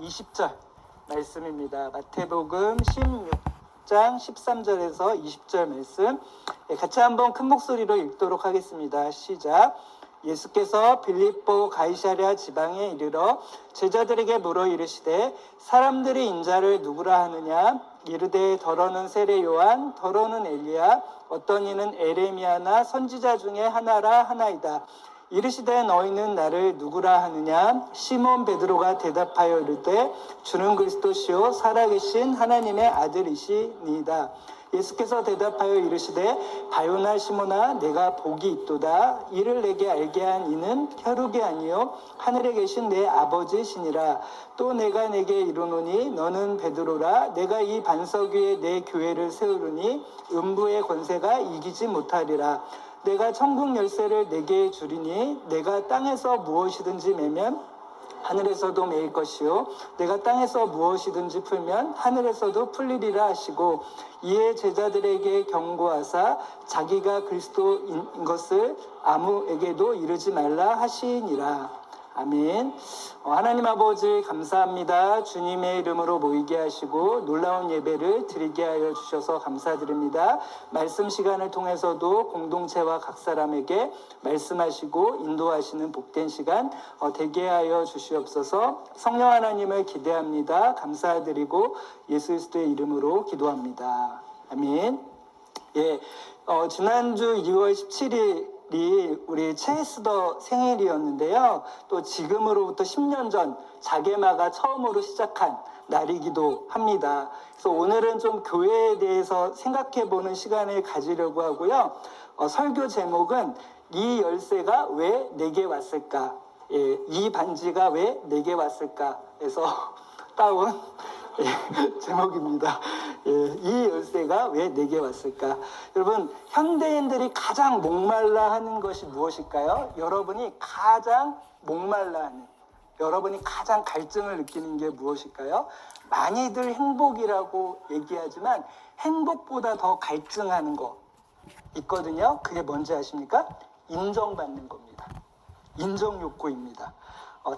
20절 말씀입니다. 마태복음 16장 13절에서 20절 말씀 같이 한번 큰 목소리로 읽도록 하겠습니다. 시작. 예수께서 빌립보 가이사랴 지방에 이르러 제자들에게 물어 이르시되 사람들이 인자를 누구라 하느냐? 이르되 더러는 세례 요한, 더러는 엘리야, 어떤 이는 에레미야나 선지자 중에 하나라 하나이다. 이르시되 너희는 나를 누구라 하느냐? 시몬 베드로가 대답하여 이르되 주는 그리스도시요 살아계신 하나님의 아들이시니이다. 예수께서 대답하여 이르시되 바요나 시몬아 내가 복이 있도다. 이를 내게 알게 한 이는 혈육이 아니요 하늘에 계신 내 아버지시니라. 또 내가 내게 이르노니 너는 베드로라. 내가 이 반석 위에 내 교회를 세우르니 음부의 권세가 이기지 못하리라. 내가 천국 열쇠를 내게 주리니 내가 땅에서 무엇이든지 매면 하늘에서도 매일 것이요 내가 땅에서 무엇이든지 풀면 하늘에서도 풀리리라 하시고 이에 제자들에게 경고하사 자기가 그리스도인 것을 아무에게도 이르지 말라 하시니라. 아멘. 하나님 아버지 감사합니다. 주님의 이름으로 모이게 하시고 놀라운 예배를 드리게 하여 주셔서 감사드립니다. 말씀 시간을 통해서도 공동체와 각 사람에게 말씀하시고 인도하시는 복된 시간 되게 하여 주시옵소서. 성령 하나님을 기대합니다. 감사드리고 예수 그리스도의 이름으로 기도합니다. 아멘. 예, 지난주 2월 17일 우리 체이스더 생일이었는데요. 또 지금으로부터 10년 전 자게마가 처음으로 시작한 날이기도 합니다. 그래서 오늘은 좀 교회에 대해서 생각해보는 시간을 가지려고 하고요. 설교 제목은 이 열쇠가 왜 내게 왔을까? 예, 이 반지가 왜 내게 왔을까? 해서 따온 제목입니다. 이 열쇠가 왜 내게 왔을까? 여러분, 현대인들이 가장 목말라 하는 것이 무엇일까요? 여러분이 가장 목말라 하는, 여러분이 가장 갈증을 느끼는 게 무엇일까요? 많이들 행복이라고 얘기하지만 행복보다 더 갈증하는 거 있거든요. 그게 뭔지 아십니까? 인정받는 겁니다. 인정 욕구입니다.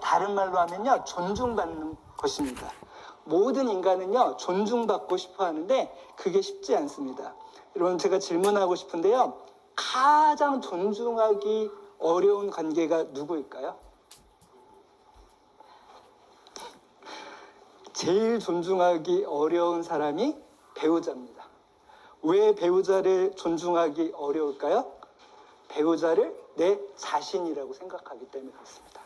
다른 말로 하면요, 존중받는 것입니다. 모든 인간은요 존중받고 싶어 하는데 그게 쉽지 않습니다. 여러분, 제가 질문하고 싶은데요, 가장 존중하기 어려운 관계가 누구일까요? 제일 존중하기 어려운 사람이 배우자입니다. 왜 배우자를 존중하기 어려울까요? 배우자를 내 자신이라고 생각하기 때문에 그렇습니다.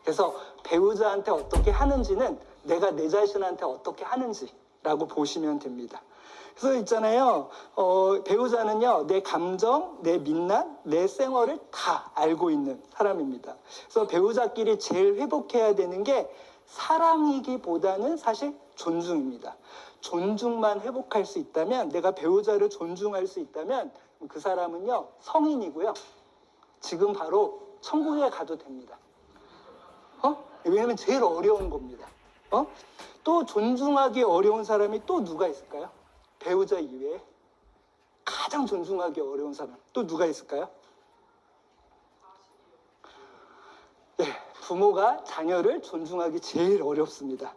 그래서 배우자한테 어떻게 하는지는 내가 내 자신한테 어떻게 하는지라고 보시면 됩니다. 그래서 있잖아요, 배우자는요 내 감정, 내 민낯, 내 생활을 다 알고 있는 사람입니다. 그래서 배우자끼리 제일 회복해야 되는 게 사랑이기보다는 사실 존중입니다. 존중만 회복할 수 있다면, 내가 배우자를 존중할 수 있다면 그 사람은요 성인이고요, 지금 바로 천국에 가도 됩니다. 왜냐면 제일 어려운 겁니다. 또 존중하기 어려운 사람이 또 누가 있을까요? 배우자 이외에 가장 존중하기 어려운 사람 또 누가 있을까요? 네, 부모가 자녀를 존중하기 제일 어렵습니다.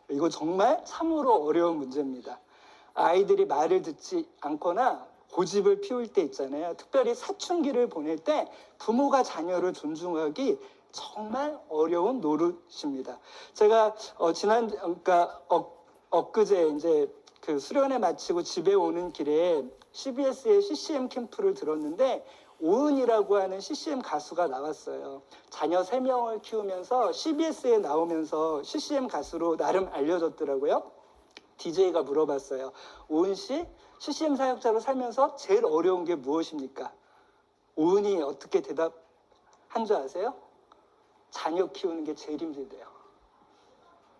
이거 정말 참으로 어려운 문제입니다. 아이들이 말을 듣지 않거나 고집을 피울 때 있잖아요. 특별히 사춘기를 보낼 때 부모가 자녀를 존중하기 정말 어려운 노릇입니다. 제가 엊그제 이제 그 수련회 마치고 집에 오는 길에 CBS의 CCM 캠프를 들었는데 오은이라고 하는 CCM 가수가 나왔어요. 자녀 3명을 키우면서 CBS에 나오면서 CCM 가수로 나름 알려졌더라고요. DJ가 물어봤어요. 오은 씨, CCM 사역자로 살면서 제일 어려운 게 무엇입니까? 오은이 어떻게 대답한 줄 아세요? 자녀 키우는 게 제일 힘들대요.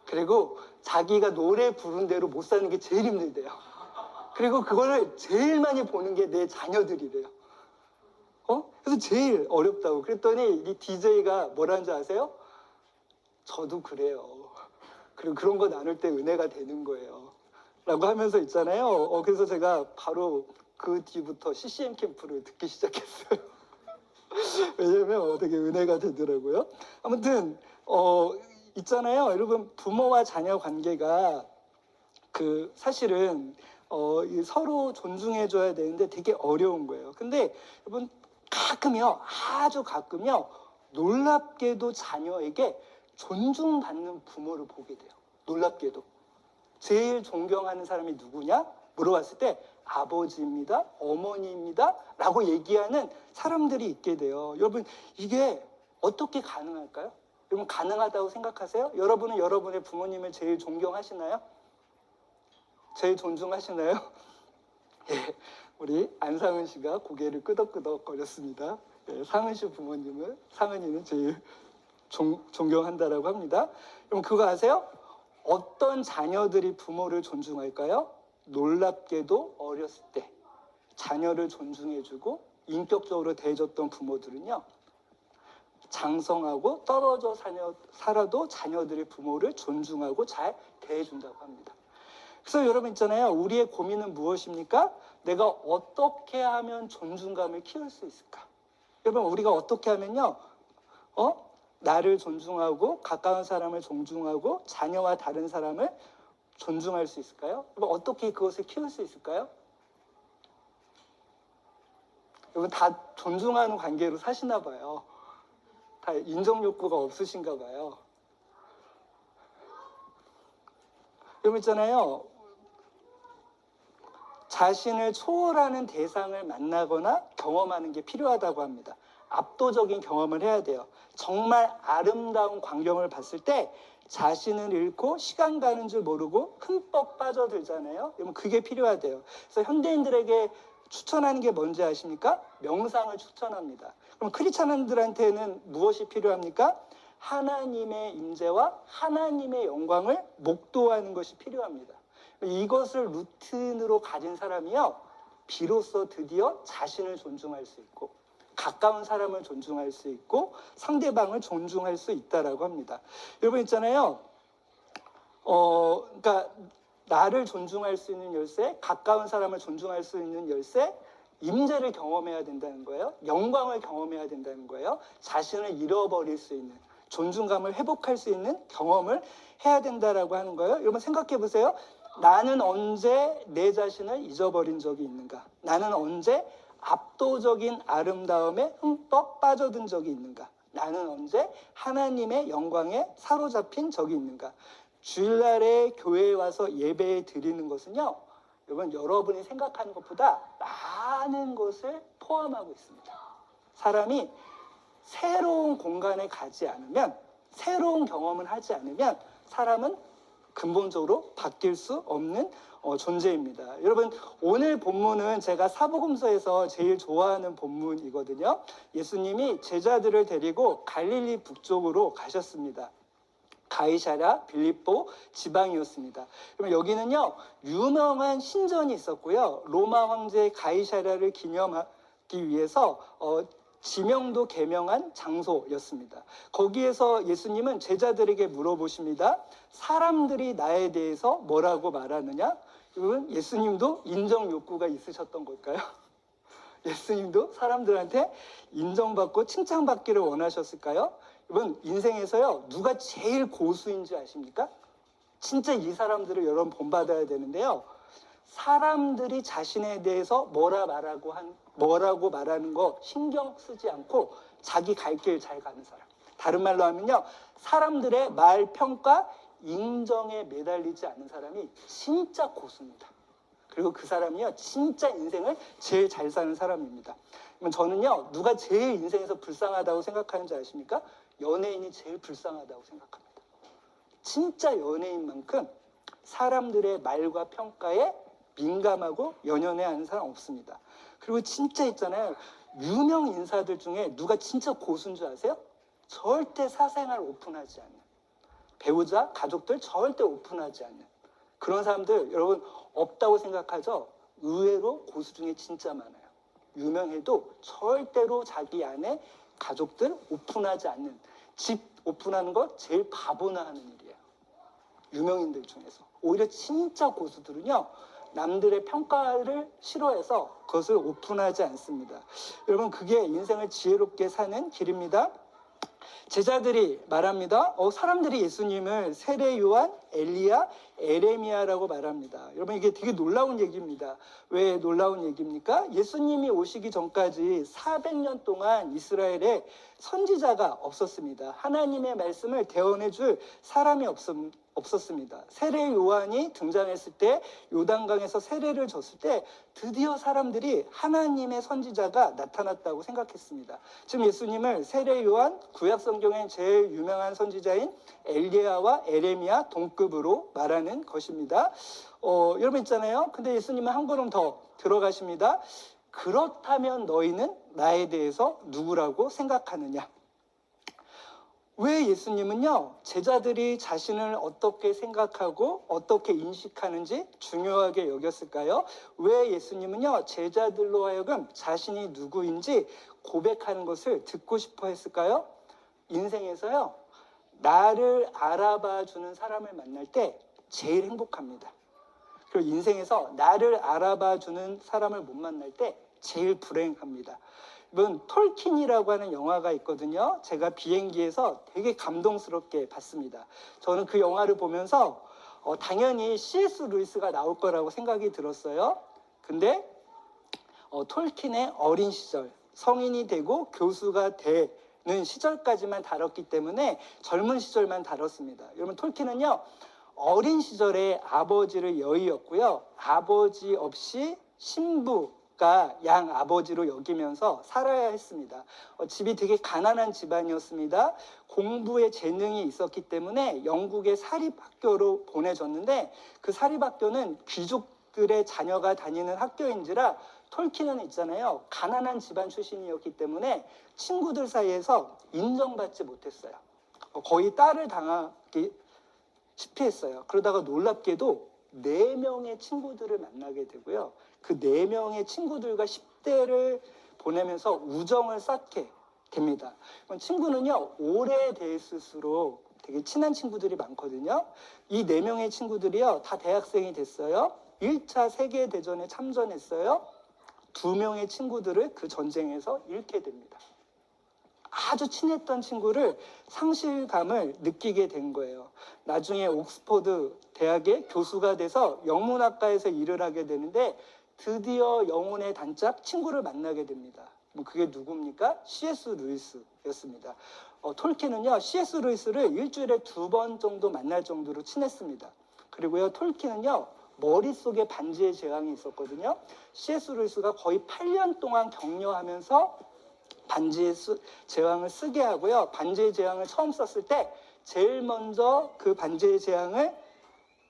그리고 자기가 노래 부른 대로 못 사는 게 제일 힘들대요. 그리고 그거를 제일 많이 보는 게 내 자녀들이래요. 그래서 제일 어렵다고. 그랬더니 이 DJ가 뭐라는 줄 아세요? 저도 그래요. 그리고 그런 거 나눌 때 은혜가 되는 거예요. 라고 하면서 있잖아요. 그래서 제가 바로 그 뒤부터 CCM 캠프를 듣기 시작했어요. 왜냐면 되게 은혜가 되더라고요. 아무튼 있잖아요. 여러분, 부모와 자녀 관계가 사실은 서로 존중해줘야 되는데 되게 어려운 거예요. 근데 여러분, 가끔요, 아주 가끔요, 놀랍게도 자녀에게 존중받는 부모를 보게 돼요. 놀랍게도. 제일 존경하는 사람이 누구냐? 물어봤을 때 아버지입니다, 어머니입니다 라고 얘기하는 사람들이 있게 돼요. 여러분, 이게 어떻게 가능할까요? 여러분, 가능하다고 생각하세요? 여러분은 여러분의 부모님을 제일 존경하시나요? 제일 존중하시나요? 예, 우리 안상은 씨가 고개를 끄덕끄덕 거렸습니다. 예, 상은 씨 부모님은, 상은이는 제일 존경한다라고 합니다. 그럼 그거 아세요? 어떤 자녀들이 부모를 존중할까요? 놀랍게도 어렸을 때 자녀를 존중해주고 인격적으로 대해줬던 부모들은요, 장성하고 떨어져 살아도 자녀들의 부모를 존중하고 잘 대해준다고 합니다. 그래서 여러분 있잖아요. 우리의 고민은 무엇입니까? 내가 어떻게 하면 존중감을 키울 수 있을까? 여러분, 우리가 어떻게 하면요, 나를 존중하고 가까운 사람을 존중하고 자녀와 다른 사람을 존중할 수 있을까요? 여러분, 어떻게 그것을 키울 수 있을까요? 여러분, 다 존중하는 관계로 사시나 봐요. 다 인정 욕구가 없으신가 봐요. 여러분 있잖아요. 자신을 초월하는 대상을 만나거나 경험하는 게 필요하다고 합니다. 압도적인 경험을 해야 돼요. 정말 아름다운 광경을 봤을 때 자신을 잃고 시간 가는 줄 모르고 흠뻑 빠져들잖아요. 여러분, 그게 필요하대요. 그래서 현대인들에게 추천하는 게 뭔지 아십니까? 명상을 추천합니다. 그럼 크리스찬들한테는 무엇이 필요합니까? 하나님의 임재와 하나님의 영광을 목도하는 것이 필요합니다. 이것을 루틴으로 가진 사람이요, 비로소 드디어 자신을 존중할 수 있고 가까운 사람을 존중할 수 있고 상대방을 존중할 수 있다라고 합니다. 여러분 있잖아요. 그러니까 나를 존중할 수 있는 열쇠, 가까운 사람을 존중할 수 있는 열쇠, 임재를 경험해야 된다는 거예요. 영광을 경험해야 된다는 거예요. 자신을 잃어버릴 수 있는, 존중감을 회복할 수 있는 경험을 해야 된다라고 하는 거예요. 여러분 생각해 보세요. 나는 언제 내 자신을 잊어버린 적이 있는가? 나는 언제 압도적인 아름다움에 흠뻑 빠져든 적이 있는가? 나는 언제 하나님의 영광에 사로잡힌 적이 있는가? 주일날에 교회에 와서 예배 드리는 것은요, 여러분이 생각하는 것보다 많은 것을 포함하고 있습니다. 사람이 새로운 공간에 가지 않으면, 새로운 경험을 하지 않으면 사람은 근본적으로 바뀔 수 없는 존재입니다. 여러분, 오늘 본문은 제가 사복음서에서 제일 좋아하는 본문이거든요. 예수님이 제자들을 데리고 갈릴리 북쪽으로 가셨습니다. 가이사랴 빌립보 지방이었습니다. 그러면 여기는요, 유명한 신전이 있었고요, 로마 황제 가이사랴를 기념하기 위해서 지명도 개명한 장소였습니다. 거기에서 예수님은 제자들에게 물어보십니다. 사람들이 나에 대해서 뭐라고 말하느냐? 여러분, 예수님도 인정 욕구가 있으셨던 걸까요? 예수님도 사람들한테 인정받고 칭찬받기를 원하셨을까요? 여러분, 인생에서요, 누가 제일 고수인지 아십니까? 진짜 이 사람들을 여러분 본받아야 되는데요, 사람들이 자신에 대해서 뭐라고 말하는 거 신경 쓰지 않고 자기 갈 길 잘 가는 사람. 다른 말로 하면요, 사람들의 말, 평가, 인정에 매달리지 않는 사람이 진짜 고수입니다. 그리고 그 사람이요, 진짜 인생을 제일 잘 사는 사람입니다. 그러면 저는요, 누가 제일 인생에서 불쌍하다고 생각하는지 아십니까? 연예인이 제일 불쌍하다고 생각합니다. 진짜 연예인만큼 사람들의 말과 평가에 민감하고 연연해 하는 사람 없습니다. 그리고 진짜 있잖아요, 유명 인사들 중에 누가 진짜 고수인 줄 아세요? 절대 사생활 오픈하지 않는, 배우자, 가족들 절대 오픈하지 않는 그런 사람들 여러분 없다고 생각하죠? 의외로 고수 중에 진짜 많아요. 유명해도 절대로 자기 안에 가족들 오픈하지 않는, 집 오픈하는 거 제일 바보나 하는 일이에요. 유명인들 중에서. 오히려 진짜 고수들은요, 남들의 평가를 싫어해서 그것을 오픈하지 않습니다. 여러분, 그게 인생을 지혜롭게 사는 길입니다. 제자들이 말합니다. 사람들이 예수님을 세례 요한, 엘리야, 에레미야라고 말합니다. 여러분 이게 되게 놀라운 얘기입니다. 왜 놀라운 얘기입니까? 예수님이 오시기 전까지 400년 동안 이스라엘에 선지자가 없었습니다. 하나님의 말씀을 대언해 줄 사람이 없었습니다. 세례 요한이 등장했을 때, 요단강에서 세례를 줬을 때 드디어 사람들이 하나님의 선지자가 나타났다고 생각했습니다. 지금 예수님을 세례 요한, 구약 성경의 제일 유명한 선지자인 엘리야와 에레미야 동급으로 말하는 것입니다. 여러분 있잖아요. 근데 예수님은 한 걸음 더 들어가십니다. 그렇다면 너희는 나에 대해서 누구라고 생각하느냐? 왜 예수님은요, 제자들이 자신을 어떻게 생각하고 어떻게 인식하는지 중요하게 여겼을까요? 왜 예수님은요, 제자들로 하여금 자신이 누구인지 고백하는 것을 듣고 싶어 했을까요? 인생에서요, 나를 알아봐 주는 사람을 만날 때 제일 행복합니다. 그리고 인생에서 나를 알아봐 주는 사람을 못 만날 때 제일 불행합니다. 이번 톨킨이라고 하는 영화가 있거든요. 제가 비행기에서 되게 감동스럽게 봤습니다. 저는 그 영화를 보면서 당연히 C.S. 루이스가 나올 거라고 생각이 들었어요. 근데 톨킨의 어린 시절, 성인이 되고 교수가 되는 시절까지만 다뤘기 때문에 젊은 시절만 다뤘습니다. 여러분 톨킨은요, 어린 시절에 아버지를 여의었고요. 아버지 없이 신부가 양 아버지로 여기면서 살아야 했습니다. 집이 되게 가난한 집안이었습니다. 공부에 재능이 있었기 때문에 영국의 사립학교로 보내졌는데 그 사립학교는 귀족들의 자녀가 다니는 학교인지라 톨킨은 있잖아요. 가난한 집안 출신이었기 때문에 친구들 사이에서 인정받지 못했어요. 거의 딸을 당하기 실패했어요. 그러다가 놀랍게도 4명의 친구들을 만나게 되고요. 그 4명의 친구들과 10대를 보내면서 우정을 쌓게 됩니다. 친구는요, 오래됐을수록 되게 친한 친구들이 많거든요. 이 4명의 친구들이요, 다 대학생이 됐어요. 1차 세계대전에 참전했어요. 2명의 친구들을 그 전쟁에서 잃게 됩니다. 아주 친했던 친구를 상실감을 느끼게 된 거예요. 나중에 옥스퍼드 대학의 교수가 돼서 영문학과에서 일을 하게 되는데 드디어 영혼의 단짝 친구를 만나게 됩니다. 그게 누굽니까? C.S. 루이스였습니다. 톨킨은요, C.S. 루이스를 일주일에 2번 정도 만날 정도로 친했습니다. 그리고요, 톨킨은요, 머릿속에 반지의 제왕이 있었거든요. C.S. 루이스가 거의 8년 동안 격려하면서 반지의 제왕을 쓰게 하고요. 반지의 제왕을 처음 썼을 때 제일 먼저 그 반지의 제왕을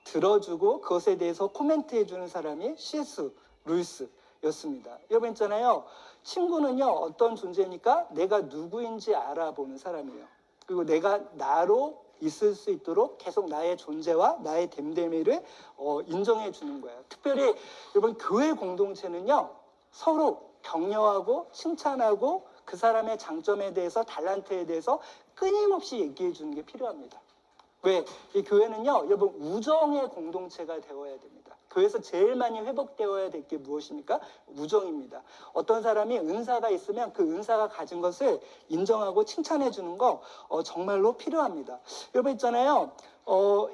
들어주고 그것에 대해서 코멘트해 주는 사람이 C.S. 루이스였습니다. 여러분 있잖아요. 친구는요, 어떤 존재입니까? 내가 누구인지 알아보는 사람이에요. 그리고 내가 나로 있을 수 있도록 계속 나의 존재와 나의 됨됨이를 인정해 주는 거예요. 특별히 여러분 교회 공동체는요, 서로 격려하고 칭찬하고 그 사람의 장점에 대해서, 달란트에 대해서 끊임없이 얘기해 주는 게 필요합니다. 왜? 이 교회는요, 여러분 우정의 공동체가 되어야 됩니다. 교회에서 제일 많이 회복되어야 될 게 무엇입니까? 우정입니다. 어떤 사람이 은사가 있으면 그 은사가 가진 것을 인정하고 칭찬해 주는 거 정말로 필요합니다. 여러분 있잖아요.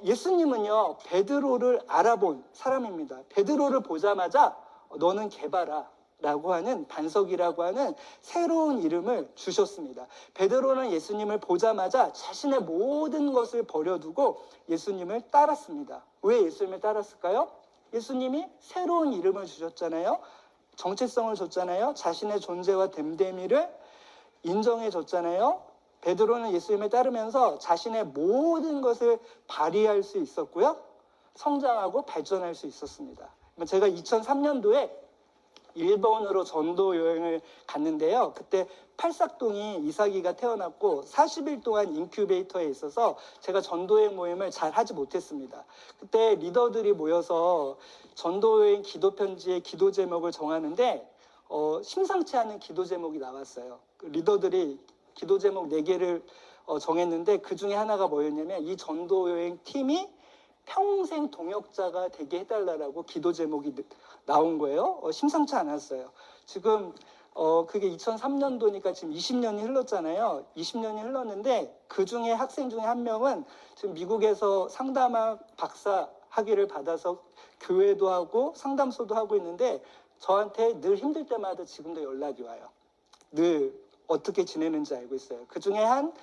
예수님은요, 베드로를 알아본 사람입니다. 베드로를 보자마자 너는 개바라 라고 하는, 반석이라고 하는 새로운 이름을 주셨습니다. 베드로는 예수님을 보자마자 자신의 모든 것을 버려두고 예수님을 따랐습니다. 왜 예수님을 따랐을까요? 예수님이 새로운 이름을 주셨잖아요. 정체성을 줬잖아요. 자신의 존재와 됨됨이를 인정해 줬잖아요. 베드로는 예수님을 따르면서 자신의 모든 것을 발휘할 수 있었고요. 성장하고 발전할 수 있었습니다. 제가 2003년도에 일본으로 전도 여행을 갔는데요. 그때 팔싹동이 이삭이가 태어났고 40일 동안 인큐베이터에 있어서 제가 전도여행 모임을 잘 하지 못했습니다. 그때 리더들이 모여서 전도여행 기도 편지의 기도 제목을 정하는데 심상치 않은 기도 제목이 나왔어요. 리더들이 기도 제목 4개를 정했는데 그 중에 하나가 뭐였냐면 이 전도여행 팀이 평생 동역자가 되게 해달라고 기도 제목이 나온 거예요. 심상치 않았어요. 지금 그게 2003년도니까 지금 20년이 흘렀잖아요. 20년이 흘렀는데 그 중에 학생 중에 한 명은 지금 미국에서 상담학 박사 학위를 받아서 교회도 하고 상담소도 하고 있는데 저한테 늘 힘들 때마다 지금도 연락이 와요. 늘 어떻게 지내는지 알고 있어요. 그 중에 한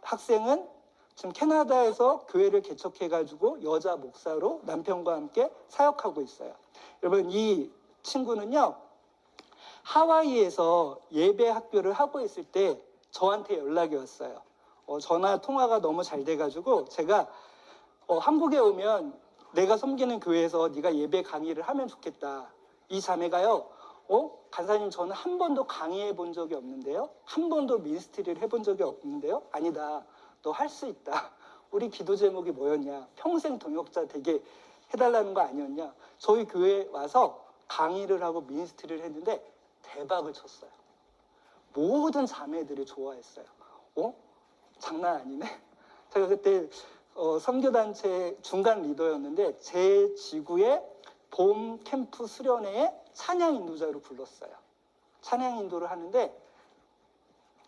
학생은 지금 캐나다에서 교회를 개척해가지고 여자 목사로 남편과 함께 사역하고 있어요. 여러분, 이 친구는요, 하와이에서 예배 학교를 하고 있을 때 저한테 연락이 왔어요. 전화 통화가 너무 잘 돼가지고 제가 한국에 오면 내가 섬기는 교회에서 네가 예배 강의를 하면 좋겠다. 이 자매가요, 간사님 저는 한 번도 강의해 본 적이 없는데요. 한 번도 미니스트리를 해본 적이 없는데요. 아니다. 너 할 수 있다. 우리 기도 제목이 뭐였냐? 평생 동역자 되게 해달라는 거 아니었냐? 저희 교회에 와서 강의를 하고 미니스트리를 했는데 대박을 쳤어요. 모든 자매들이 좋아했어요. 장난 아니네. 제가 그때 선교단체 중간 리더였는데 제 지구의 봄 캠프 수련회에 찬양 인도자로 불렀어요. 찬양 인도를 하는데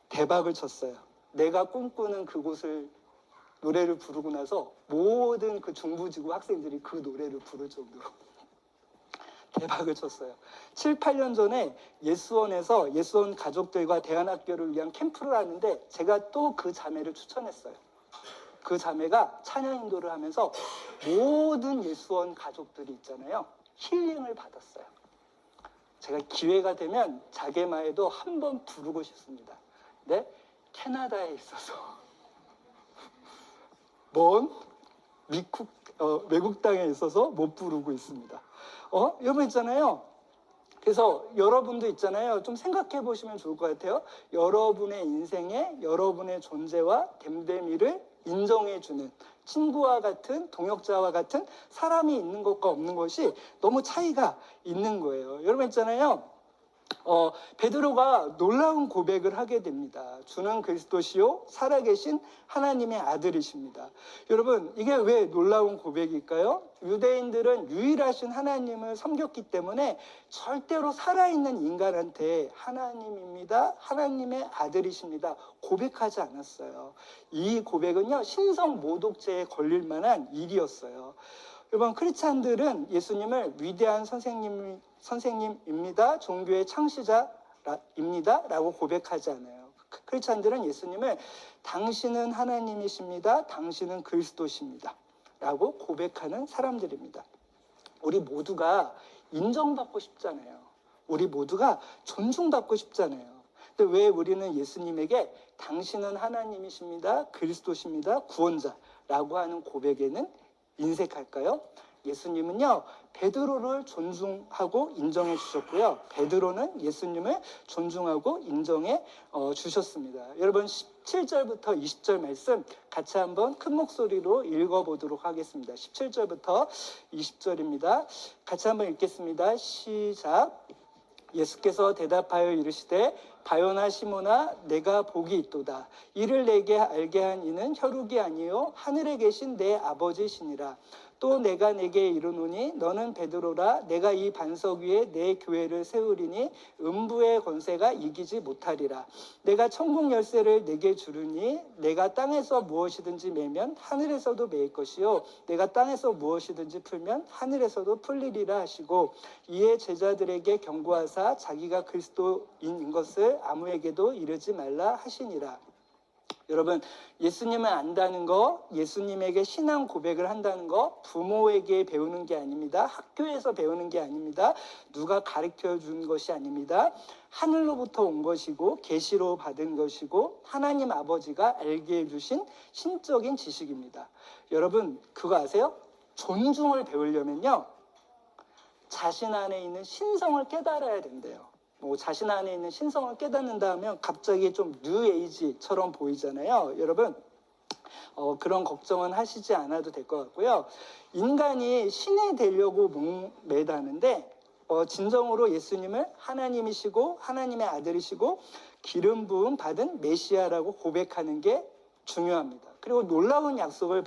대박을 쳤어요. 내가 꿈꾸는 그곳을 노래를 부르고 나서 모든 그 중부지구 학생들이 그 노래를 부를 정도로 대박을 쳤어요. 7, 8년 전에 예수원에서 예수원 가족들과 대안학교를 위한 캠프를 하는데 제가 또 그 자매를 추천했어요. 그 자매가 찬양 인도를 하면서 모든 예수원 가족들이 있잖아요. 힐링을 받았어요. 제가 기회가 되면 자개마에도 한번 부르고 싶습니다. 근데 캐나다에 있어서 먼 외국 땅에 있어서 못 부르고 있습니다. 여러분 있잖아요. 그래서 여러분도 있잖아요. 좀 생각해 보시면 좋을 것 같아요. 여러분의 인생에 여러분의 존재와 됨됨이를 인정해주는 친구와 같은 동역자와 같은 사람이 있는 것과 없는 것이 너무 차이가 있는 거예요. 여러분 있잖아요. 베드로가 놀라운 고백을 하게 됩니다. 주는 그리스도시요 살아계신 하나님의 아들이십니다. 여러분 이게 왜 놀라운 고백일까요? 유대인들은 유일하신 하나님을 섬겼기 때문에 절대로 살아있는 인간한테 하나님입니다, 하나님의 아들이십니다 고백하지 않았어요. 이 고백은요 신성 모독죄에 걸릴 만한 일이었어요. 여러분 크리스찬들은 예수님을 위대한 선생님입니다, 종교의 창시자입니다 라고 고백하지 않아요. 크리스찬들은 예수님을 당신은 하나님이십니다, 당신은 그리스도십니다 라고 고백하는 사람들입니다. 우리 모두가 인정받고 싶잖아요. 우리 모두가 존중받고 싶잖아요. 근데 왜 우리는 예수님에게 당신은 하나님이십니다, 그리스도십니다, 구원자라고 하는 고백에는 인색할까요? 예수님은요 베드로를 존중하고 인정해 주셨고요. 베드로는 예수님을 존중하고 인정해 주셨습니다. 여러분 17절부터 20절 말씀 같이 한번 큰 목소리로 읽어보도록 하겠습니다. 17절부터 20절입니다. 같이 한번 읽겠습니다. 시작. 예수께서 대답하여 이르시되 바요나 시모나 내가 복이 있도다. 이를 내게 알게 한 이는 혈육이 아니요 하늘에 계신 내 아버지시니라. 또 내가 내게 이르노니 너는 베드로라. 내가 이 반석 위에 내 교회를 세우리니 음부의 권세가 이기지 못하리라. 내가 천국 열쇠를 내게 주르니 내가 땅에서 무엇이든지 매면 하늘에서도 매일 것이요 내가 땅에서 무엇이든지 풀면 하늘에서도 풀리리라 하시고 이에 제자들에게 경고하사 자기가 그리스도인 것을 아무에게도 이르지 말라 하시니라. 여러분 예수님을 안다는 거, 예수님에게 신앙 고백을 한다는 거 부모에게 배우는 게 아닙니다. 학교에서 배우는 게 아닙니다. 누가 가르쳐 준 것이 아닙니다. 하늘로부터 온 것이고 계시로 받은 것이고 하나님 아버지가 알게 해주신 신적인 지식입니다. 여러분 그거 아세요? 존중을 배우려면요 자신 안에 있는 신성을 깨달아야 된대요. 자신 안에 있는 신성을 깨닫는다 하면 갑자기 좀 뉴에이지처럼 보이잖아요. 여러분 그런 걱정은 하시지 않아도 될 것 같고요. 인간이 신이 되려고 목매다는데 진정으로 예수님을 하나님이시고 하나님의 아들이시고 기름 부음 받은 메시아라고 고백하는 게 중요합니다. 그리고 놀라운 약속을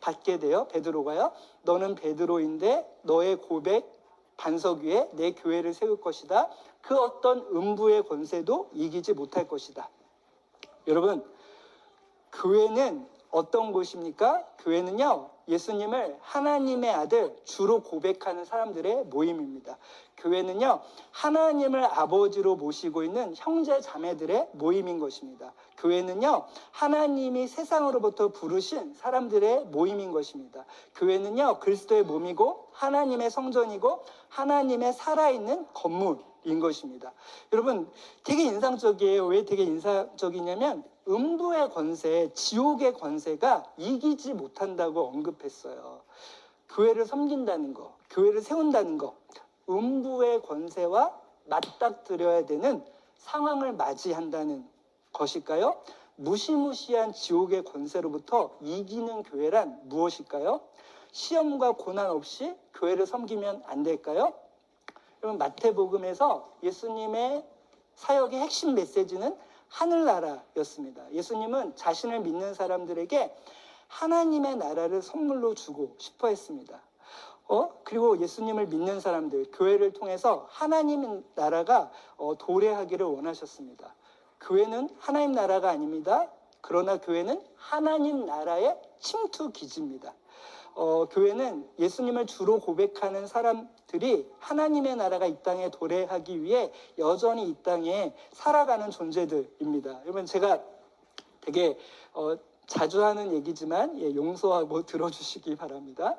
받게 돼요. 베드로가요. 너는 베드로인데 너의 고백 반석 위에 내 교회를 세울 것이다. 그 어떤 음부의 권세도 이기지 못할 것이다. 여러분, 교회는 어떤 곳입니까? 교회는요, 예수님을 하나님의 아들, 주로 고백하는 사람들의 모임입니다. 교회는요, 하나님을 아버지로 모시고 있는 형제 자매들의 모임인 것입니다. 교회는요, 하나님이 세상으로부터 부르신 사람들의 모임인 것입니다. 교회는요, 그리스도의 몸이고 하나님의 성전이고 하나님의 살아있는 건물인 것입니다. 여러분, 되게 인상적이에요. 왜 되게 인상적이냐면 음부의 권세, 지옥의 권세가 이기지 못한다고 언급했어요. 교회를 섬긴다는 거, 교회를 세운다는 거, 음부의 권세와 맞닥뜨려야 되는 상황을 맞이한다는 것일까요? 무시무시한 지옥의 권세로부터 이기는 교회란 무엇일까요? 시험과 고난 없이 교회를 섬기면 안 될까요? 여러분, 마태복음에서 예수님의 사역의 핵심 메시지는 하늘나라였습니다. 예수님은 자신을 믿는 사람들에게 하나님의 나라를 선물로 주고 싶어 했습니다. 그리고 예수님을 믿는 사람들, 교회를 통해서 하나님 나라가 도래하기를 원하셨습니다. 교회는 하나님 나라가 아닙니다. 그러나 교회는 하나님 나라의 침투 기지입니다. 교회는 예수님을 주로 고백하는 사람들이 하나님의 나라가 이 땅에 도래하기 위해 여전히 이 땅에 살아가는 존재들입니다. 여러분, 제가 되게 자주 하는 얘기지만 용서하고 들어주시기 바랍니다.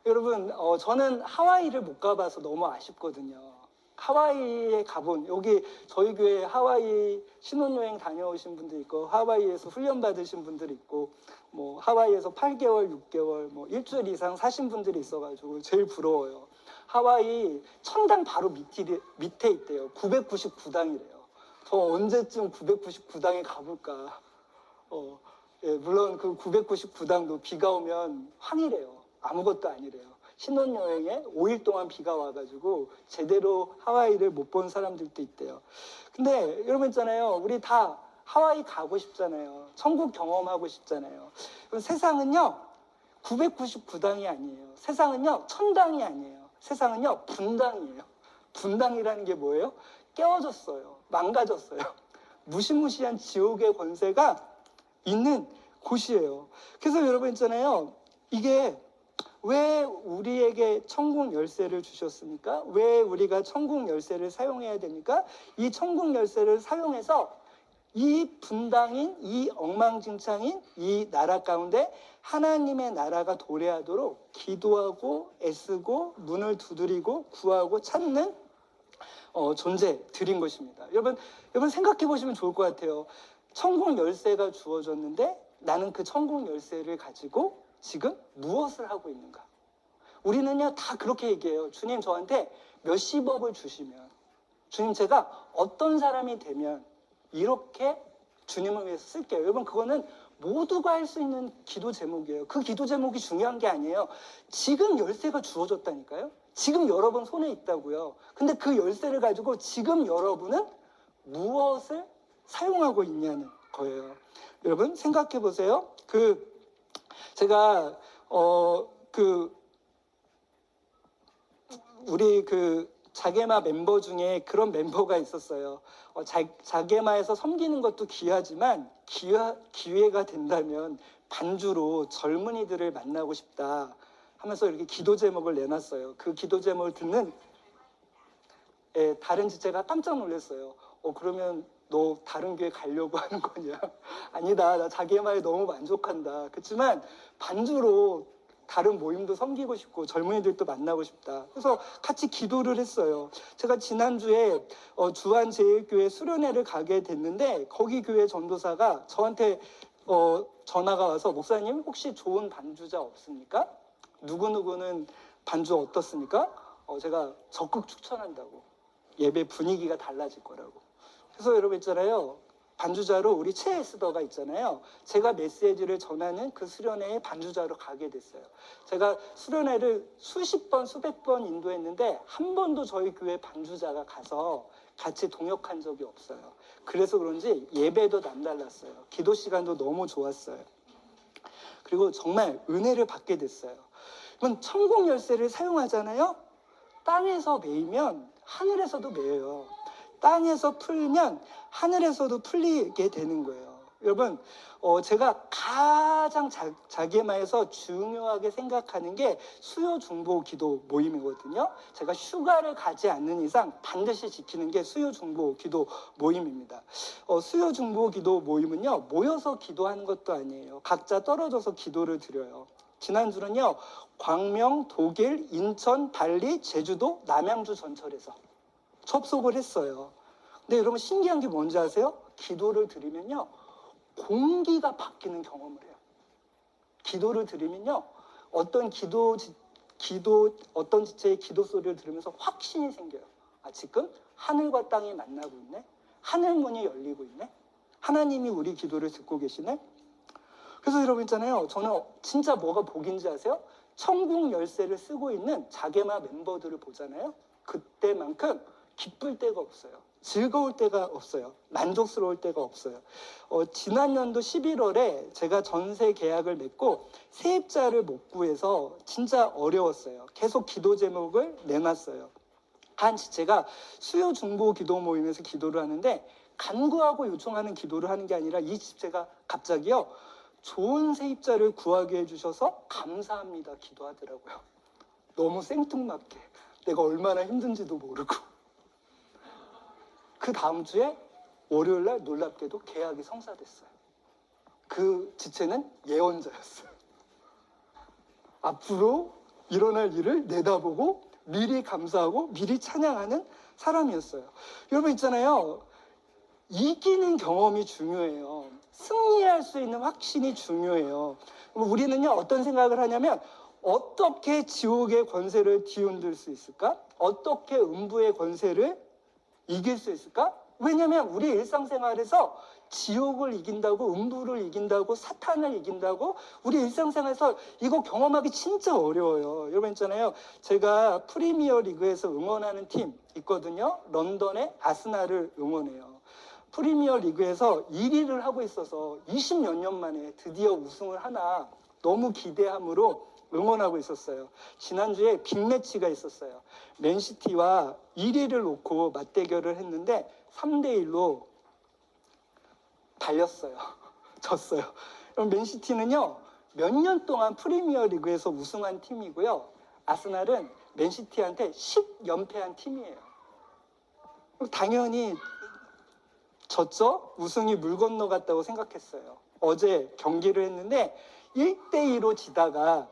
여러분, 저는 하와이를 못 가봐서 너무 아쉽거든요. 하와이에 가본, 여기 저희 교회 하와이 신혼여행 다녀오신 분들 있고, 하와이에서 훈련 받으신 분들 있고, 뭐 하와이에서 8개월, 6개월, 뭐 일주일 이상 사신 분들이 있어가지고 제일 부러워요. 하와이 천당 바로 밑에 있대요. 999당이래요. 저 언제쯤 999당에 가볼까? 물론 그 999당도 비가 오면 황이래요. 아무것도 아니래요. 신혼여행에 5일 동안 비가 와가지고 제대로 하와이를 못 본 사람들도 있대요. 근데 여러분 있잖아요. 우리 다 하와이 가고 싶잖아요. 천국 경험하고 싶잖아요. 세상은요, 999당이 아니에요. 세상은요, 천당이 아니에요. 세상은요, 분당이에요. 분당이라는 게 뭐예요? 깨어졌어요. 망가졌어요. 무시무시한 지옥의 권세가 있는 곳이에요. 그래서 여러분 있잖아요. 이게 왜 우리에게 천국 열쇠를 주셨습니까? 왜 우리가 천국 열쇠를 사용해야 됩니까? 이 천국 열쇠를 사용해서 이 분당인, 이 엉망진창인 이 나라 가운데 하나님의 나라가 도래하도록 기도하고 애쓰고 문을 두드리고 구하고 찾는 존재들인 것입니다. 여러분 생각해 보시면 좋을 것 같아요. 천국 열쇠가 주어졌는데 나는 그 천국 열쇠를 가지고 지금 무엇을 하고 있는가? 우리는요, 다 그렇게 얘기해요. 주님, 저한테 몇십억을 주시면, 주님, 제가 어떤 사람이 되면 이렇게 주님을 위해서 쓸게요. 여러분, 그거는 모두가 할 수 있는 기도 제목이에요. 그 기도 제목이 중요한 게 아니에요. 지금 열쇠가 주어졌다니까요. 지금 여러분 손에 있다고요. 근데 그 열쇠를 가지고 지금 여러분은 무엇을 사용하고 있냐는 거예요. 여러분, 생각해 보세요. 제가 우리 자게마 멤버 중에 그런 멤버가 있었어요. 자게마에서 섬기는 것도 귀하지만 기회가 된다면 반주로 젊은이들을 만나고 싶다 하면서 이렇게 기도 제목을 내놨어요. 그 기도 제목을 듣는 다른 지체가 깜짝 놀랐어요. 그러면 너 다른 교회 가려고 하는 거냐? 아니다, 나 자게마에 너무 만족한다. 그렇지만 반주로 다른 모임도 섬기고 싶고 젊은이들도 만나고 싶다. 그래서 같이 기도를 했어요. 제가 지난주에 주한제일교회 수련회를 가게 됐는데 거기 교회 전도사가 저한테 전화가 와서 목사님 혹시 좋은 반주자 없습니까? 누구누구는 반주 어떻습니까? 제가 적극 추천한다고. 예배 분위기가 달라질 거라고. 그래서 여러분 있잖아요. 반주자로 우리 최에스더가 있잖아요. 제가 메시지를 전하는 그 수련회에 반주자로 가게 됐어요. 제가 수련회를 수십 번, 수백 번 인도했는데 한 번도 저희 교회 반주자가 가서 같이 동역한 적이 없어요. 그래서 그런지 예배도 남달랐어요. 기도 시간도 너무 좋았어요. 그리고 정말 은혜를 받게 됐어요. 그럼 천국 열쇠를 사용하잖아요. 땅에서 매이면 하늘에서도 매여요. 땅에서 풀면 하늘에서도 풀리게 되는 거예요. 여러분, 제가 가장 자개마에서 중요하게 생각하는 게 수요 중보 기도 모임이거든요. 제가 휴가를 가지 않는 이상 반드시 지키는 게 수요 중보 기도 모임입니다. 수요 중보 기도 모임은요, 모여서 기도하는 것도 아니에요. 각자 떨어져서 기도를 드려요. 지난주는요, 광명, 독일, 인천, 발리, 제주도, 남양주 전철에서 접속을 했어요. 근데 여러분 신기한 게 뭔지 아세요? 기도를 드리면요, 공기가 바뀌는 경험을 해요. 기도를 드리면요, 어떤 어떤 지체의 기도 소리를 들으면서 확신이 생겨요. 아, 지금 하늘과 땅이 만나고 있네. 하늘 문이 열리고 있네. 하나님이 우리 기도를 듣고 계시네. 그래서 여러분 있잖아요, 저는 진짜 뭐가 복인지 아세요? 천국 열쇠를 쓰고 있는 자개마 멤버들을 보잖아요. 그때만큼 기쁠 때가 없어요. 즐거울 때가 없어요. 만족스러울 때가 없어요. 지난 연도 11월에 제가 전세 계약을 맺고 세입자를 못 구해서 진짜 어려웠어요. 계속 기도 제목을 내놨어요. 한 지체가 수요 중보 기도 모임에서 기도를 하는데 간구하고 요청하는 기도를 하는 게 아니라 이 지체가 갑자기요, 좋은 세입자를 구하게 해주셔서 감사합니다 기도하더라고요. 너무 생뚱맞게 내가 얼마나 힘든지도 모르고. 그 다음 주에 월요일날 놀랍게도 계약이 성사됐어요. 그 지체는 예언자였어요. 앞으로 일어날 일을 내다보고 미리 감사하고 미리 찬양하는 사람이었어요. 여러분 있잖아요, 이기는 경험이 중요해요. 승리할 수 있는 확신이 중요해요. 우리는요, 어떤 생각을 하냐면 어떻게 지옥의 권세를 뒤흔들 수 있을까? 어떻게 음부의 권세를 이길 수 있을까? 왜냐하면 우리 일상생활에서 지옥을 이긴다고, 음부를 이긴다고, 사탄을 이긴다고 우리 일상생활에서 이거 경험하기 진짜 어려워요. 여러분 있잖아요, 제가 프리미어 리그에서 응원하는 팀 있거든요. 런던의 아스날을 응원해요. 프리미어 리그에서 1위를 하고 있어서 20몇 년 만에 드디어 우승을 하나 너무 기대함으로 응원하고 있었어요. 지난주에 빅매치가 있었어요. 맨시티와 1위를 놓고 맞대결을 했는데 3대1로 달렸어요. 졌어요. 그럼 맨시티는요, 몇 년 동안 프리미어 리그에서 우승한 팀이고요. 아스날은 맨시티한테 10연패한 팀이에요. 당연히 졌죠? 우승이 물 건너갔다고 생각했어요. 어제 경기를 했는데 1대2로 지다가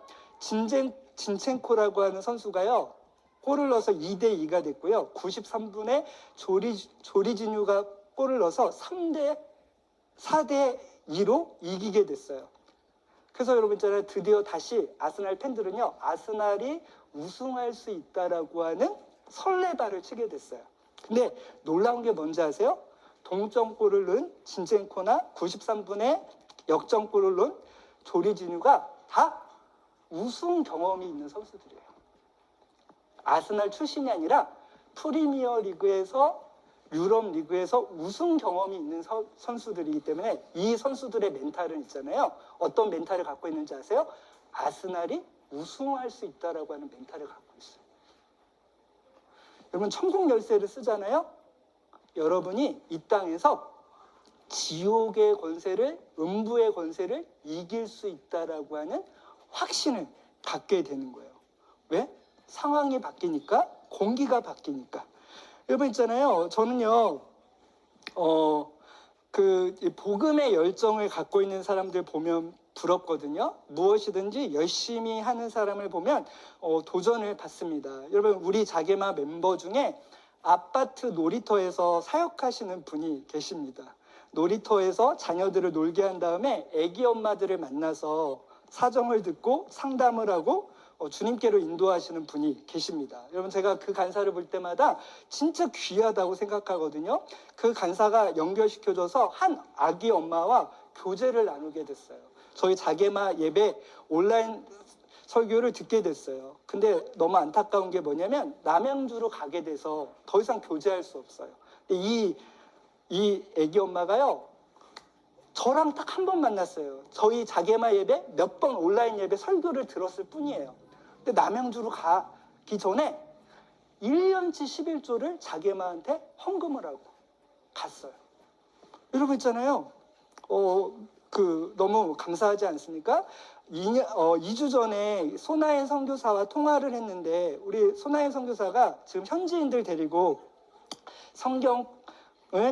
진첸코라고 하는 선수가요, 골을 넣어서 2대2가 됐고요. 93분에 조리지뉴가 골을 넣어서 4대2로 이기게 됐어요. 그래서 여러분 있잖아요, 드디어 다시 아스날 팬들은요, 아스날이 우승할 수 있다라고 하는 설레발을 치게 됐어요. 근데 놀라운 게 뭔지 아세요? 동점골을 넣은 진첸코나 93분에 역전골을 넣은 조리지뉴가 다 우승 경험이 있는 선수들이에요. 아스날 출신이 아니라 프리미어 리그에서, 유럽 리그에서 우승 경험이 있는 선수들이기 때문에 이 선수들의 멘탈은 있잖아요. 어떤 멘탈을 갖고 있는지 아세요? 아스날이 우승할 수 있다라고 하는 멘탈을 갖고 있어요. 여러분 천국 열쇠를 쓰잖아요. 여러분이 이 땅에서 지옥의 권세를, 음부의 권세를 이길 수 있다라고 하는 확신을 갖게 되는 거예요. 왜? 상황이 바뀌니까, 공기가 바뀌니까. 여러분 있잖아요, 저는요, 복음의 열정을 갖고 있는 사람들 보면 부럽거든요. 무엇이든지 열심히 하는 사람을 보면 도전을 받습니다. 여러분, 우리 자개마 멤버 중에 아파트 놀이터에서 사역하시는 분이 계십니다. 놀이터에서 자녀들을 놀게 한 다음에 아기 엄마들을 만나서 사정을 듣고 상담을 하고 주님께로 인도하시는 분이 계십니다. 여러분, 제가 그 간사를 볼 때마다 진짜 귀하다고 생각하거든요. 그 간사가 연결시켜줘서 한 아기 엄마와 교제를 나누게 됐어요. 저희 자개마 예배 온라인 설교를 듣게 됐어요. 근데 너무 안타까운 게 뭐냐면 남양주로 가게 돼서 더 이상 교제할 수 없어요. 근데 이 아기 엄마가요, 저랑 딱 한 번 만났어요. 저희 자개마 예배 몇 번 온라인 예배 설교를 들었을 뿐이에요. 근데 남양주로 가기 전에 1년치 11조를 자게마한테 헌금을 하고 갔어요. 여러분 있잖아요. 너무 감사하지 않습니까? 2주 전에 손아연 선교사와 통화를 했는데 우리 손아연 선교사가 지금 현지인들 데리고 성경을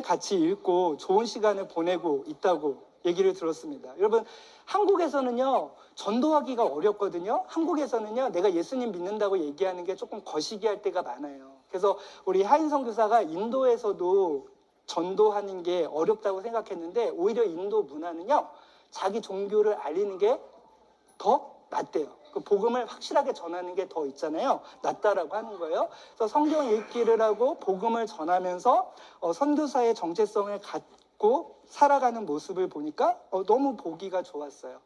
같이 읽고 좋은 시간을 보내고 있다고 얘기를 들었습니다. 여러분 한국에서는요 전도하기가 어렵거든요. 한국에서는요 내가 예수님 믿는다고 얘기하는 게 조금 거시기할 때가 많아요. 그래서 우리 하인 선교사가 인도에서도 전도하는 게 어렵다고 생각했는데 오히려 인도 문화는요 자기 종교를 알리는 게 더 낫대요. 그 복음을 확실하게 전하는 게 더 있잖아요. 낫다라고 하는 거예요. 그래서 성경 읽기를 하고 복음을 전하면서 선교사의 정체성을 갖고 살아가는 모습을 보니까 너무 보기가 좋았어요.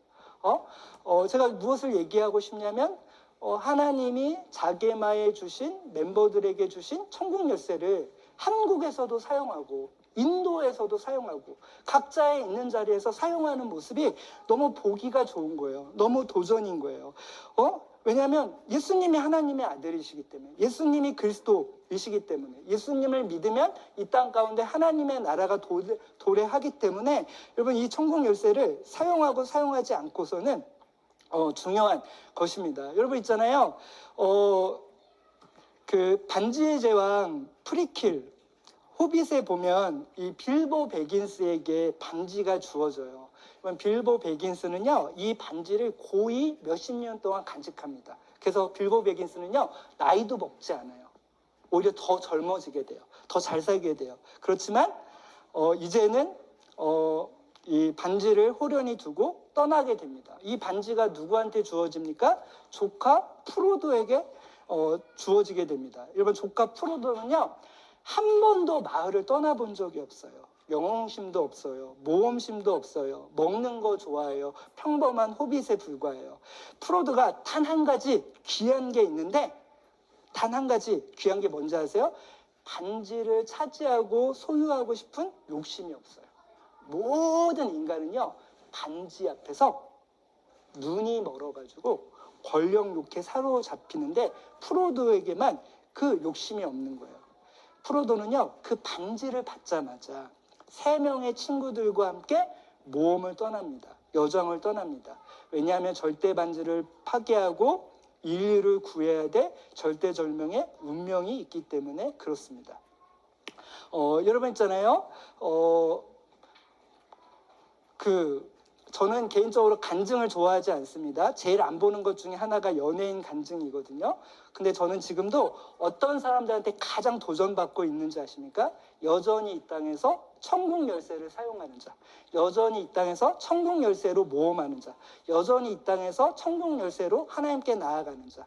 제가 무엇을 얘기하고 싶냐면 하나님이 자게마에 주신 멤버들에게 주신 천국 열쇠를 한국에서도 사용하고 인도에서도 사용하고 각자의 있는 자리에서 사용하는 모습이 너무 보기가 좋은 거예요. 너무 도전인 거예요. 왜냐하면 예수님이 하나님의 아들이시기 때문에 예수님이 그리스도이시기 때문에 예수님을 믿으면 이 땅 가운데 하나님의 나라가 도래하기 때문에 여러분 이 천국 열쇠를 사용하고 사용하지 않고서는 중요한 것입니다. 여러분 있잖아요. 그 반지의 제왕 프리킬 호빗에 보면 이 빌보 베긴스에게 반지가 주어져요. 빌보 베긴스는요 이 반지를 고이 몇십 년 동안 간직합니다. 그래서 빌보 베긴스는요 나이도 먹지 않아요. 오히려 더 젊어지게 돼요. 더 잘 살게 돼요. 그렇지만 이제는 이 반지를 호련히 두고 떠나게 됩니다. 이 반지가 누구한테 주어집니까? 조카 프로도에게 주어지게 됩니다. 여러분 조카 프로도는요 한 번도 마을을 떠나본 적이 없어요. 영웅심도 없어요. 모험심도 없어요. 먹는 거 좋아해요. 평범한 호빗에 불과해요. 프로도가 단 한 가지 귀한 게 있는데 단 한 가지 귀한 게 뭔지 아세요? 반지를 차지하고 소유하고 싶은 욕심이 없어요. 모든 인간은요 반지 앞에서 눈이 멀어가지고 권력 욕에 사로잡히는데 프로도에게만 그 욕심이 없는 거예요. 프로도는요 그 반지를 받자마자 3명의 친구들과 함께 모험을 떠납니다. 여정을 떠납니다. 왜냐하면 절대 반지를 파괴하고 인류를 구해야 돼 절대절명의 운명이 있기 때문에 그렇습니다. 여러분 있잖아요. 저는 개인적으로 간증을 좋아하지 않습니다. 제일 안 보는 것 중에 하나가 연예인 간증이거든요. 근데 저는 지금도 어떤 사람들한테 가장 도전받고 있는지 아십니까? 여전히 이 땅에서 천국 열쇠를 사용하는 자, 여전히 이 땅에서 천국 열쇠로 모험하는 자, 여전히 이 땅에서 천국 열쇠로 하나님께 나아가는 자,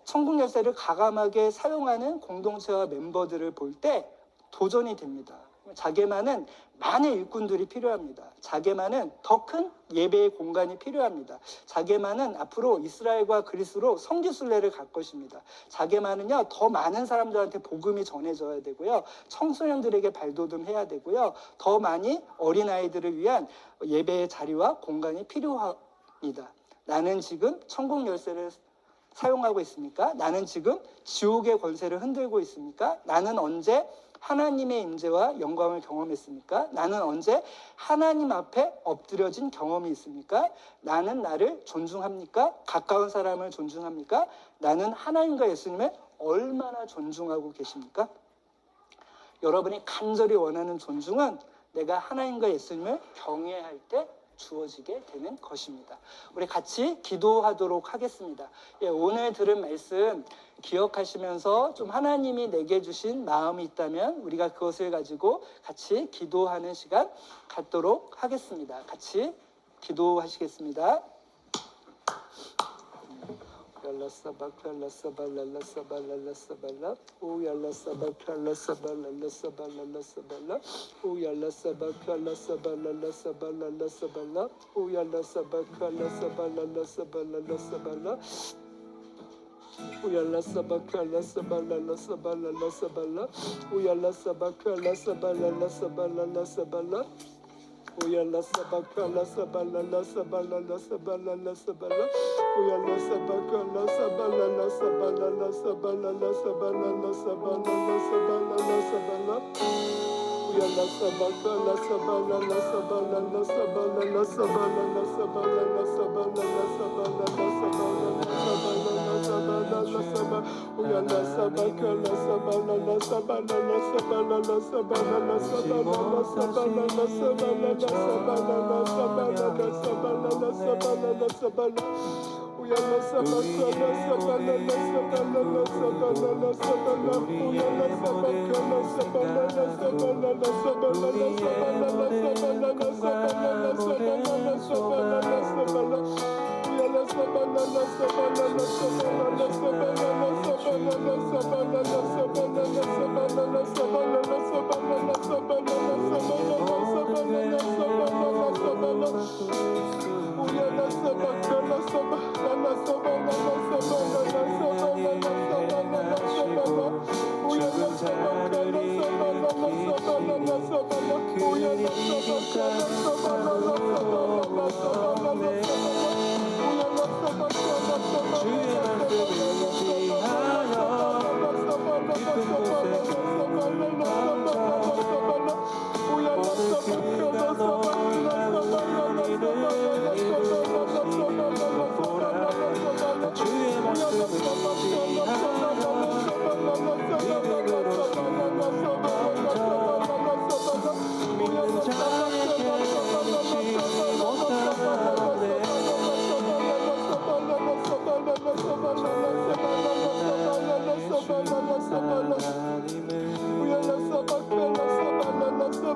천국 열쇠를 과감하게 사용하는 공동체와 멤버들을 볼 때 도전이 됩니다. 자게마는 많은 일꾼들이 필요합니다. 자게마는 더 큰 예배의 공간이 필요합니다. 자게마는 앞으로 이스라엘과 그리스로 성지순례를 갈 것입니다. 자게마는요 더 많은 사람들한테 복음이 전해져야 되고요. 청소년들에게 발돋움해야 되고요. 더 많이 어린아이들을 위한 예배의 자리와 공간이 필요합니다. 나는 지금 천국 열쇠를 사용하고 있습니까? 나는 지금 지옥의 권세를 흔들고 있습니까? 나는 언제 하나님의 임재와 영광을 경험했습니까? 나는 언제 하나님 앞에 엎드려진 경험이 있습니까? 나는 나를 존중합니까? 가까운 사람을 존중합니까? 나는 하나님과 예수님을 얼마나 존중하고 계십니까? 여러분이 간절히 원하는 존중은 내가 하나님과 예수님을 경외할 때 주어지게 되는 것입니다. 우리 같이 기도하도록 하겠습니다. 오늘 들은 말씀 기억하시면서 좀 하나님이 내게 주신 마음이 있다면 우리가 그것을 가지고 같이 기도하는 시간 갖도록 하겠습니다. 같이 기도하시겠습니다. Yalla sabak yalla sabal yalla sabal yalla sabala o yalla sabak yalla sabal yalla sabal yalla sabala o yalla sabak yalla sabal yalla sabal yalla sabala o yalla sabak yalla sabal yalla sabal yalla sabala o yalla sabak yalla sabal yalla sabal yalla sabala o yalla sabak yalla sabal yalla sabal yalla sabala Uyala sabakala sabalala sabalala sabalala sabala. Uyala sabakala sabalala sabalala sabalala sabalala sabalala sabalala sabala. Uyala sabakala sabalala sabalala sabalala sabalala sabalala sabalala sabalala sabalala sabalala sabala. Uyala sabakala sabalala sabalala sabalala sabalala sabalala sabalala sabalala sabalala sabalala sabalala sabalala. Uyala sabakala sabalala sabalala sabalala sabala. Uyala sabakala sabalala sabalala sabalala sabalala sabalala sabalala sabalala sabalala sabala. Uyala sabalala sabalala sabalala sabalala sabalala sabalala sabalala sabalala sabalala sabalala sabalala sabalala sabalala sabalala sabala. Uyala sabakala sabalala sabalala sabalala sabalala sabalala sabala. Uyala sabakala sabalala sabalala sabala. Uyala sabakala sabalala sabalala sabalala sabala. Uyala sabakala sabalala sabalala sabalala sabalala sabalala sabalala sabala. Uyala sabakala sabalala sabalala sabalala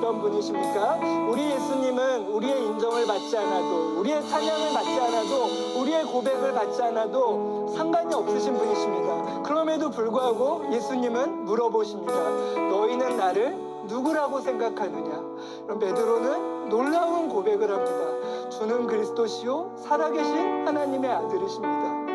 어떤 분이십니까? 우리 예수님은 우리의 인정을 받지 않아도, 우리의 찬양을 받지 않아도, 우리의 고백을 받지 않아도 상관이 없으신 분이십니다. 그럼에도 불구하고 예수님은 물어보십니다. 너희는 나를 누구라고 생각하느냐? 그럼 베드로는 놀라운 고백을 합니다. 주는 그리스도시요 살아계신 하나님의 아들이십니다.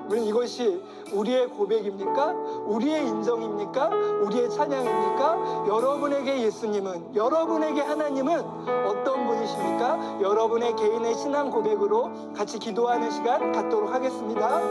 물론 이것이 우리의 고백입니까? 우리의 인정입니까? 우리의 찬양입니까? 여러분에게 예수님은, 여러분에게 하나님은 어떤 분이십니까? 여러분의 개인의 신앙 고백으로 같이 기도하는 시간 갖도록 하겠습니다.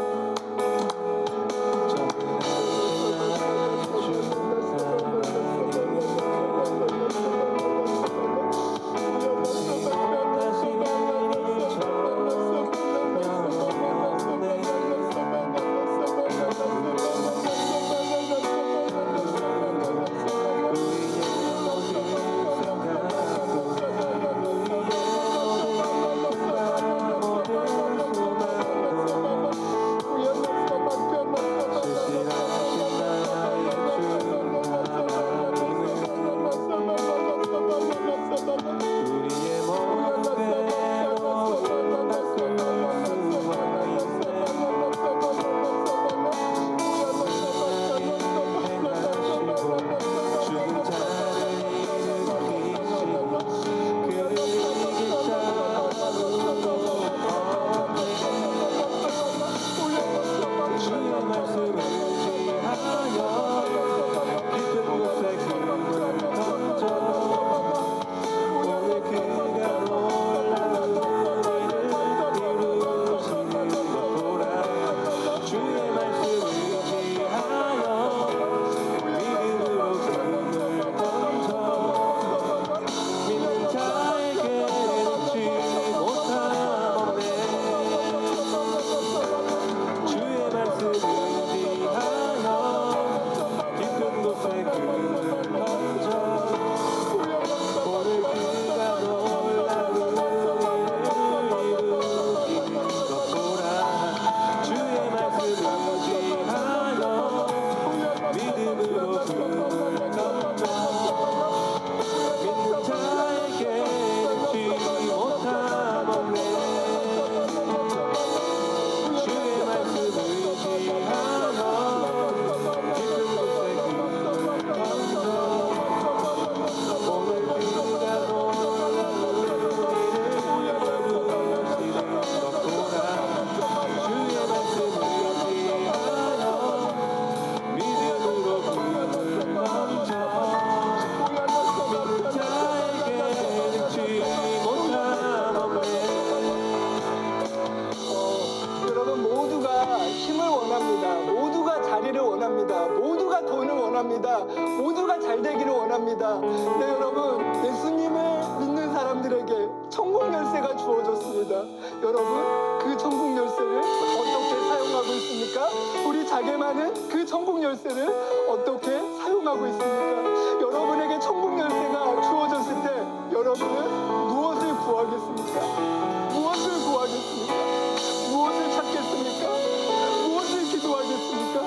원합니다. 모두가 잘 되기를 원합니다. 네, 여러분, 예수님을 믿는 사람들에게 천국 열쇠가 주어졌습니다. 여러분, 그 천국 열쇠를 어떻게 사용하고 있습니까? 우리 자개만은 그 천국 열쇠를 어떻게 사용하고 있습니까? 여러분에게 천국 열쇠가 주어졌을 때 여러분은 무엇을 구하겠습니까? 무엇을 구하겠습니까? 무엇을 찾겠습니까? 무엇을 기도하겠습니까?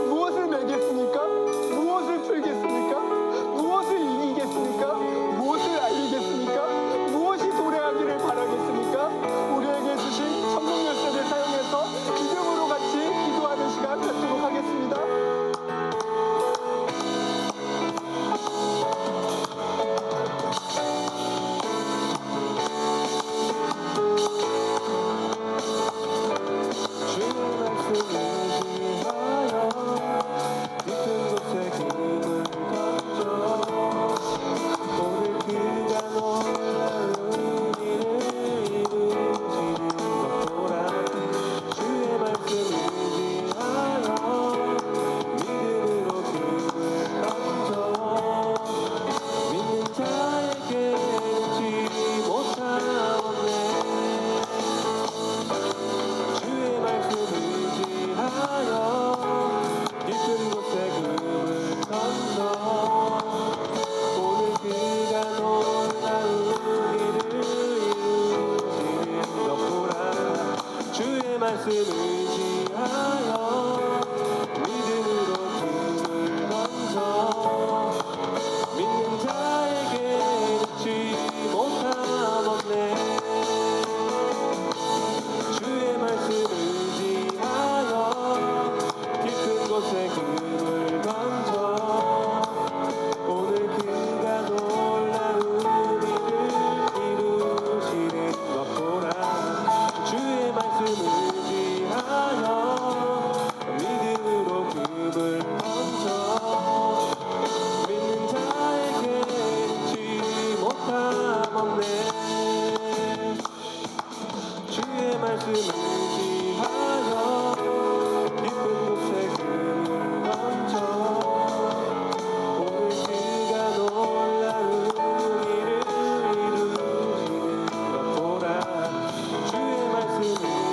무엇을 매겠습니까? 무엇을 풀겠습니까? 무엇을 이기겠습니까? 무엇을 알리겠습니까? 무엇이 도래하기를 바라겠습니까? 우리에게 주신 천국 열쇠를 사용해서 믿음으로 같이 기도하는 시간 갖도록 하겠습니다. 말씀을 의지하여 믿음으로 품을 던져 믿는 자에게 잊지 못함 없네. 주의 말씀을 의지하여 깊은 곳에 금을 던져 오늘 그가 놀라운 일을 이루시는 것 보라. 주의 말씀을 믿음으로 금을 던져 믿는 자에게 잊지 못함 없네. 주의 말씀을 의지하여 깊은 곳에 금을 던져 오늘 그가 놀라운 일을 이루시는 것 보라. 주의 말씀을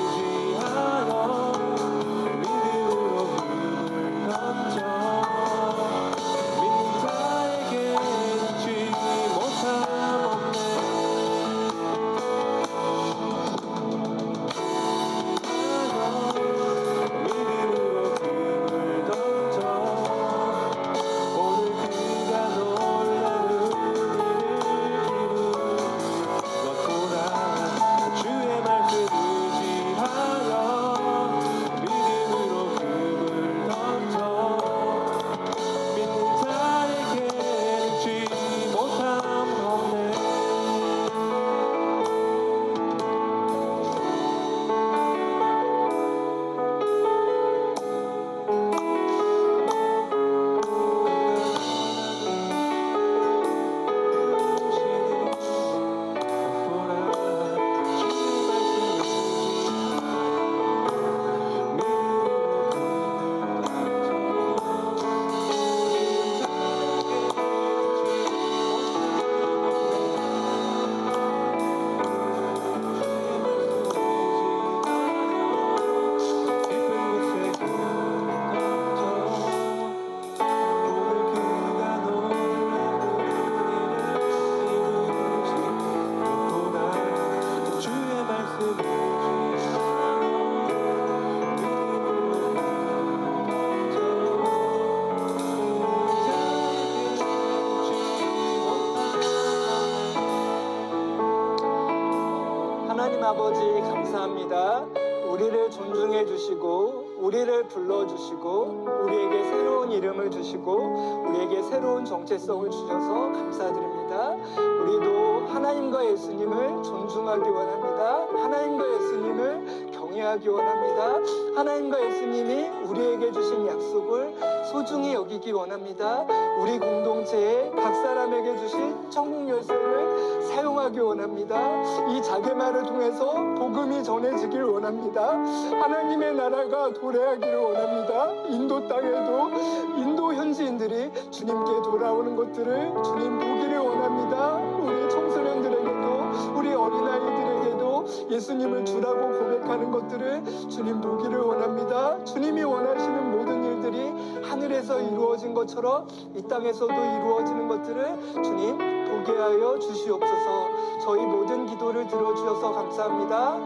하나님 아버지 감사합니다. 우리를 존중해 주시고 우리를 불러주시고 우리에게 새로운 이름을 주시고 우리에게 새로운 정체성을 주셔서 감사드립니다. 우리도 하나님과 예수님을 존중하기 원합니다. 하나님과 예수님을 경외하기 원합니다. 하나님과 예수님이 우리에게 주신 약속을 소중히 여기기 원합니다. 우리 공동체에 각 사람에게 주신 천국 열쇠를 사용하기 원합니다. 이 자개말을 통해서 복음이 전해지길 원합니다. 하나님의 나라가 도래하기를 원합니다. 인도 땅에도 인도 현지인들이 주님께 돌아오는 것들을 주님 보기를 원합니다. 우리 청소년들에게도 우리 어린아이들에게도 예수님을 주라고 고백하는 것들을 주님 보기를 원합니다. 주님이 원하시는 모든 일들이 하늘에서 이루어진 것처럼 이 땅에서도 이루어지는 것들을 주님 보게 하여 주시옵소서. 저희 모든 기도를 들어주셔서 감사합니다.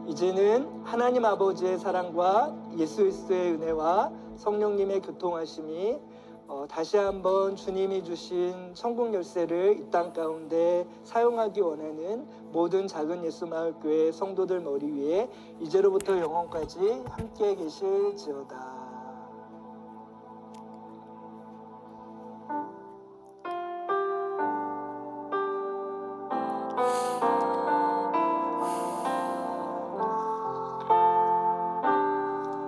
이제는 하나님 아버지의 사랑과 예수 그리스도의 은혜와 성령님의 교통하심이 다시 한번 주님이 주신 천국 열쇠를 이 땅 가운데 사용하기 원하는 모든 작은 예수마을교회 성도들 머리 위에 이제로부터 영원까지 함께 계실지어다.